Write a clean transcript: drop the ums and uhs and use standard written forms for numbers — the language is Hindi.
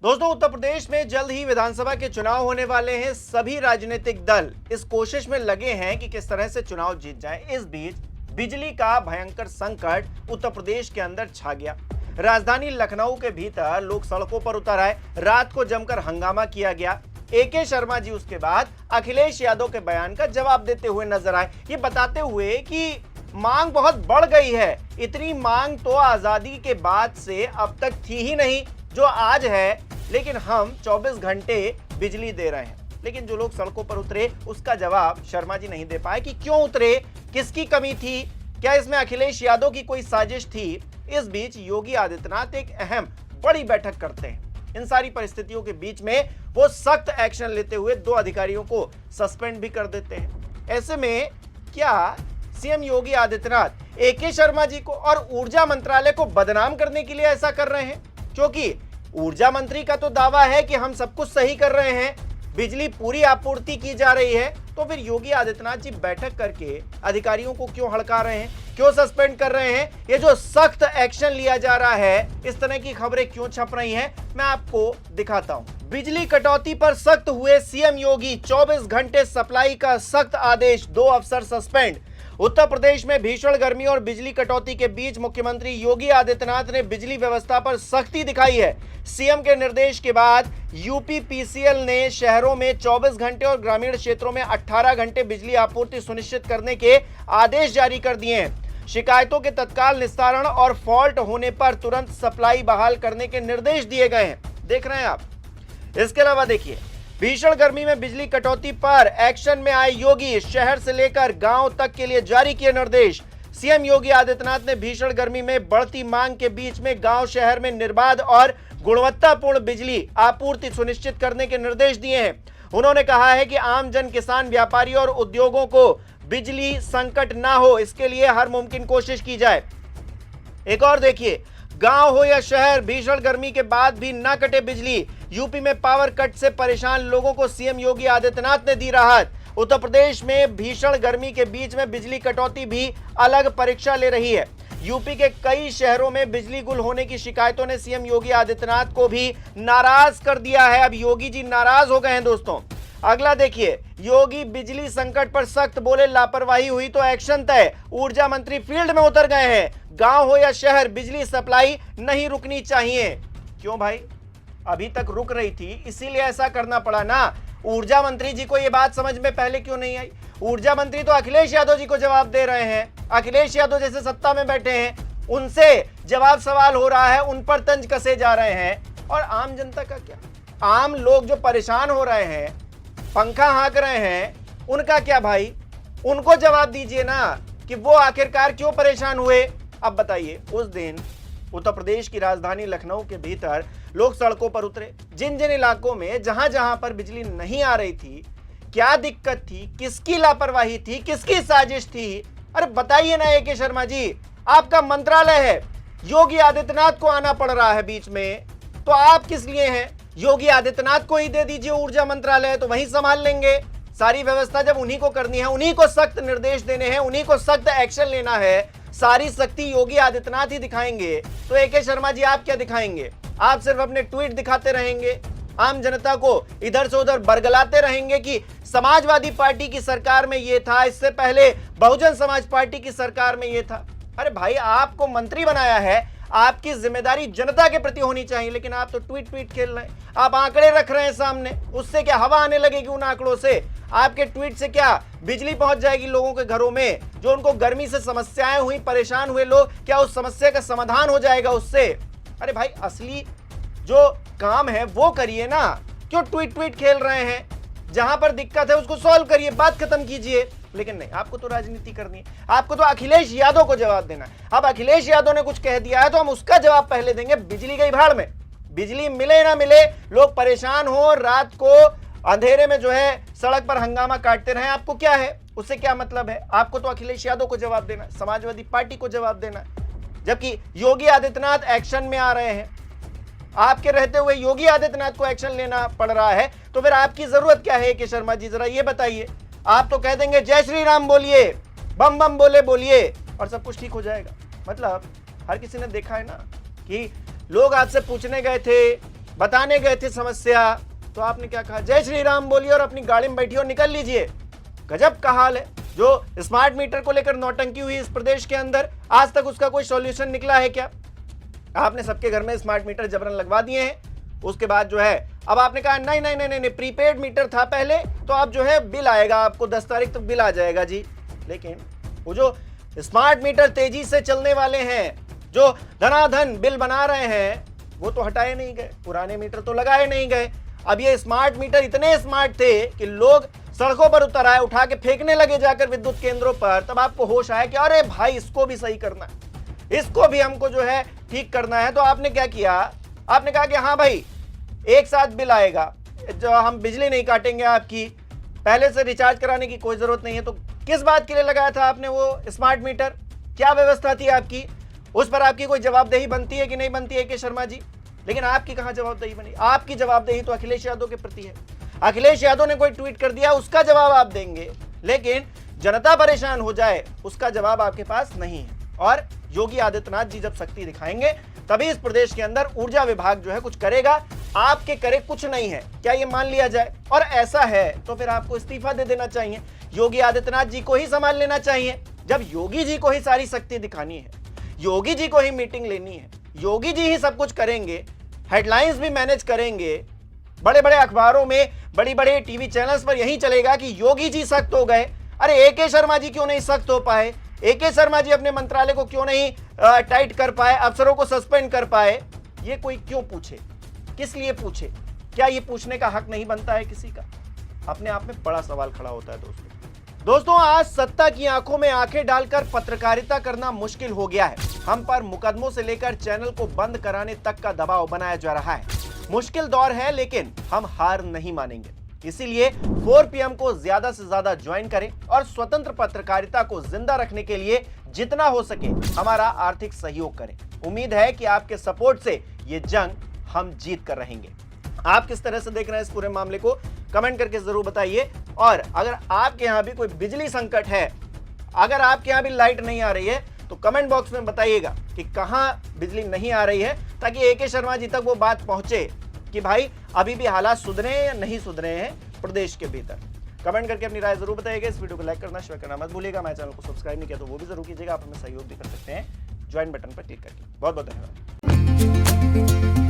दोस्तों, उत्तर प्रदेश में जल्द ही विधानसभा के चुनाव होने वाले हैं। सभी राजनीतिक दल इस कोशिश में लगे हैं कि किस तरह से चुनाव जीत जाए। इस बीच बिजली का भयंकर संकट उत्तर प्रदेश के अंदर छा गया। राजधानी लखनऊ के भीतर लोग सड़कों पर उतर आए। रात को जमकर हंगामा किया गया। AK शर्मा जी उसके बाद अखिलेश यादव के बयान का जवाब देते हुए नजर आए, ये बताते हुए कि मांग बहुत बढ़ गई है। इतनी मांग तो आजादी के बाद से अब तक थी ही नहीं जो आज है, लेकिन हम 24 घंटे बिजली दे रहे हैं। लेकिन जो लोग सड़कों पर उतरे उसका जवाब शर्मा जी नहीं दे पाए कि क्यों उतरे, किसकी कमी थी, क्या इसमें अखिलेश यादव की कोई साजिश थी। इस बीच योगी आदित्यनाथ एक अहम बड़ी बैठक करते हैं। इन सारी परिस्थितियों के बीच में वो सख्त एक्शन लेते हुए 2 अधिकारियों को सस्पेंड भी कर देते हैं। ऐसे में क्या सीएम योगी आदित्यनाथ AK शर्मा जी को और ऊर्जा मंत्रालय को बदनाम करने के लिए ऐसा कर रहे हैं? क्योंकि ऊर्जा मंत्री का तो दावा है कि हम सब कुछ सही कर रहे हैं, बिजली पूरी आपूर्ति की जा रही है, तो फिर योगी आदित्यनाथ जी बैठक करके अधिकारियों को क्यों हड़का रहे हैं, क्यों सस्पेंड कर रहे हैं? ये जो सख्त एक्शन लिया जा रहा है, इस तरह की खबरें क्यों छप रही हैं, मैं आपको दिखाता हूं। बिजली कटौती पर सख्त हुए सीएम योगी, 24 घंटे सप्लाई का सख्त आदेश, 2 अफसर सस्पेंड। उत्तर प्रदेश में भीषण गर्मी और बिजली कटौती के बीच मुख्यमंत्री योगी आदित्यनाथ ने बिजली व्यवस्था पर सख्ती दिखाई है। सीएम के निर्देश के बाद UPPCL ने शहरों में 24 घंटे और ग्रामीण क्षेत्रों में 18 घंटे बिजली आपूर्ति सुनिश्चित करने के आदेश जारी कर दिए हैं। शिकायतों के तत्काल निस्तारण और फॉल्ट होने पर तुरंत सप्लाई बहाल करने के निर्देश दिए गए हैं। देख रहे हैं आप। इसके अलावा देखिए, भीषण गर्मी में बिजली कटौती पर एक्शन में आए योगी, शहर से लेकर गांव तक के लिए जारी किए निर्देश। सीएम योगी आदित्यनाथ ने भीषण गर्मी में बढ़ती मांग के बीच में गांव शहर में निर्बाध और गुणवत्तापूर्ण बिजली आपूर्ति सुनिश्चित करने के निर्देश दिए हैं। उन्होंने कहा है कि आम जन, किसान, व्यापारी और उद्योगों को बिजली संकट ना हो, इसके लिए हर मुमकिन कोशिश की जाए। एक और देखिए, गांव हो या शहर, भीषण गर्मी के बाद भी ना कटे बिजली। यूपी में पावर कट से परेशान लोगों को सीएम योगी आदित्यनाथ ने दी राहत। उत्तर प्रदेश में भीषण गर्मी के बीच में बिजली कटौती भी अलग परीक्षा ले रही है। यूपी के कई शहरों में बिजली गुल होने की शिकायतों ने सीएम योगी आदित्यनाथ को भी नाराज कर दिया है। अब योगी जी नाराज हो गए हैं दोस्तों। अगला देखिए, योगी बिजली संकट पर सख्त, बोले लापरवाही हुई तो एक्शन तय। ऊर्जा मंत्री फील्ड में उतर गए हैं। गांव हो या शहर, बिजली सप्लाई नहीं रुकनी चाहिए। क्यों भाई, अभी तक रुक रही थी, इसीलिए ऐसा करना पड़ा ना। ऊर्जा मंत्री जी को यह बात समझ में पहले क्यों नहीं आई? ऊर्जा मंत्री तो अखिलेश यादव जी को जवाब दे रहे हैं। अखिलेश यादव जैसे सत्ता में बैठे हैं, उनसे जवाब सवाल हो रहा है, उन पर तंज कसे जा रहे हैं। और आम जनता का क्या? आम लोग जो परेशान हो रहे हैं, पंखा हाँक रहे हैं, उनका क्या भाई? उनको जवाब दीजिए ना कि वो आखिरकार क्यों परेशान हुए। अब बताइए, उस दिन उत्तर प्रदेश की राजधानी लखनऊ के भीतर लोग सड़कों पर उतरे। जिन जिन इलाकों में जहां जहां पर बिजली नहीं आ रही थी, क्या दिक्कत थी, किसकी लापरवाही थी, किसकी साजिश थी? अरे बताइए ना AK शर्मा जी, आपका मंत्रालय है, योगी आदित्यनाथ को आना पड़ रहा है बीच में, तो आप किस लिए हैं? योगी आदित्यनाथ को ही दे दीजिए ऊर्जा मंत्रालय, तो वही संभाल लेंगे सारी व्यवस्था। जब उन्हीं को करनी है, उन्हीं को सख्त निर्देश देने हैं, उन्हीं को सख्त एक्शन लेना है, सारी शक्ति योगी आदित्यनाथ ही दिखाएंगे, तो AK शर्मा जी आप क्या दिखाएंगे? आप सिर्फ अपने ट्वीट दिखाते रहेंगे, आम जनता को इधर से उधर बरगलाते रहेंगे कि समाजवादी पार्टी की सरकार में ये था, इससे पहले बहुजन समाज पार्टी की सरकार में ये था। अरे भाई, आपको मंत्री बनाया है, आपकी जिम्मेदारी जनता के प्रति होनी चाहिए, लेकिन आप तो ट्वीट खेल रहे हैं। आप आंकड़े रख रहे हैं सामने, उससे क्या हवा आने लगेगी उन आंकड़ों से? आपके ट्वीट से क्या बिजली पहुंच जाएगी लोगों के घरों में? जो उनको गर्मी से समस्याएं हुई, परेशान हुए लोग, क्या उस समस्या का समाधान हो जाएगा उससे? अरे भाई, असली जो काम है वो करिए ना, क्यों ट्वीट खेल रहे हैं? जहां पर दिक्कत है उसको सॉल्व करिए, बात खत्म कीजिए। लेकिन नहीं, आपको तो राजनीति करनी है, आपको तो अखिलेश यादव को जवाब देना है। अब अखिलेश यादव ने कुछ कह दिया है तो हम उसका जवाब पहले देंगे। बिजली गई भाड़ में, बिजली मिले ना मिले, लोग परेशान हो, रात को अंधेरे में जो है सड़क पर हंगामा काटते रहे, आपको क्या है? उससे क्या मतलब है? आपको तो अखिलेश यादव को जवाब देना है, समाजवादी पार्टी को जवाब देना है। जबकि योगी आदित्यनाथ एक्शन में आ रहे हैं, आपके रहते हुए योगी आदित्यनाथ को एक्शन लेना पड़ रहा है, तो फिर आपकी जरूरत क्या है AK शर्मा जी, जरा ये बताइए। आप तो कह देंगे जय श्री राम बोलिए, बम बम बोलिए और सब कुछ ठीक हो जाएगा। मतलब हर किसी ने देखा है ना कि लोग आपसे पूछने गए थे बताने गए थे समस्या, तो आपने क्या कहा, जय श्री राम बोलिए और अपनी गाड़ी में बैठिए और निकल लीजिए। गजब का हाल है। जो स्मार्ट मीटर को लेकर नौटंकी हुई इस प्रदेश के अंदर, आज तक उसका कोई सॉल्यूशन निकला है क्या? आपने सबके घर में स्मार्ट मीटर जबरन लगवा दिए हैं। उसके बाद जो है अब आपने कहा नहीं नहीं नहीं नहीं, प्रीपेड मीटर था पहले, तो अब जो है बिल आएगा, आपको 10 तारीख तक बिल आ जाएगा जी। लेकिन वो जो स्मार्ट मीटर तेजी से चलने वाले हैं, जो धनाधन बिल बना रहे हैं, वो तो हटाए नहीं गए, पुराने मीटर तो लगाए नहीं गए। अब ये स्मार्ट मीटर इतने स्मार्ट थे कि लोग सड़कों पर उतर आए, उठा के फेंकने लगे जाकर विद्युत केंद्रों पर। तब आपको होश आया कि अरे भाई इसको भी सही करना है, इसको भी हमको जो है ठीक करना है। तो आपने क्या किया, आपने कहा कि हाँ भाई एक साथ बिल आएगा, जो हम बिजली नहीं काटेंगे आपकी, पहले से रिचार्ज कराने की कोई जरूरत नहीं है। तो किस बात के लिए लगाया था आपने वो स्मार्ट मीटर? क्या व्यवस्था थी आपकी? उस पर आपकी कोई जवाबदेही बनती है कि नहीं बनती है के शर्मा जी? लेकिन आपकी कहां जवाबदेही बनी? आपकी जवाबदेही तो अखिलेश यादव के प्रति है। अखिलेश यादव ने कोई ट्वीट कर दिया, उसका जवाब आप देंगे, लेकिन जनता परेशान हो जाए उसका जवाब आपके पास नहीं है। और योगी आदित्यनाथ जी जब शक्ति दिखाएंगे तभी इस प्रदेश के अंदर ऊर्जा विभाग जो है कुछ करेगा। आपके करे कुछ नहीं है, क्या ये मान लिया जाए? और ऐसा है तो फिर आपको इस्तीफा दे देना चाहिए, योगी आदित्यनाथ जी को ही संभाल लेना चाहिए। जब योगी जी को ही सारी शक्ति दिखानी है, योगी जी को ही मीटिंग लेनी है, योगी जी ही सब कुछ करेंगे, हेडलाइंस भी मैनेज करेंगे, बड़े बड़े अखबारों में, बड़ी बड़े टीवी चैनल्स पर यही चलेगा कि योगी जी सख्त हो गए। अरे एके शर्मा जी क्यों नहीं सख्त हो पाए? एके शर्मा जी अपने मंत्रालय को क्यों नहीं टाइट कर पाए, अफसरों को सस्पेंड कर पाए? ये कोई क्यों पूछे, किस लिए पूछे? क्या ये पूछने का हक नहीं बनता है किसी का? अपने आप में बड़ा सवाल खड़ा होता है दोस्तों। आज सत्ता की आंखों में आंखें डालकर पत्रकारिता करना मुश्किल हो गया है। हम पर मुकदमों से लेकर चैनल को बंद कराने तक का दबाव बनाया जा रहा है। मुश्किल दौर है, लेकिन हम हार नहीं मानेंगे। इसीलिए 4 PM को ज्यादा से ज्यादा ज्वाइन करें और स्वतंत्र पत्रकारिता को जिंदा रखने के लिए जितना हो सके हमारा आर्थिक सहयोग करें। उम्मीद है कि आपके सपोर्ट से ये जंग हम जीत कर रहेंगे। आप किस तरह से देख रहे हैं इस पूरे मामले को, कमेंट करके जरूर बताइए। और अगर आपके यहाँ भी कोई बिजली संकट है, अगर आपके यहाँ भी लाइट नहीं आ रही है, तो कमेंट बॉक्स में बताइएगा कि कहां बिजली नहीं आ रही है, ताकि एके शर्मा जी तक वो बात पहुंचे कि भाई अभी भी हालात सुधरे हैं या नहीं सुधरे हैं प्रदेश के भीतर। कमेंट करके अपनी राय जरूर बताइएगा। इस वीडियो को लाइक करना, शेयर करना मत भूलिएगा। हमारे चैनल को सब्सक्राइब नहीं किया तो वो भी जरूर कीजिएगा। आप हमें सहयोग भी कर सकते हैं ज्वाइन बटन पर क्लिक करके। बहुत बहुत धन्यवाद।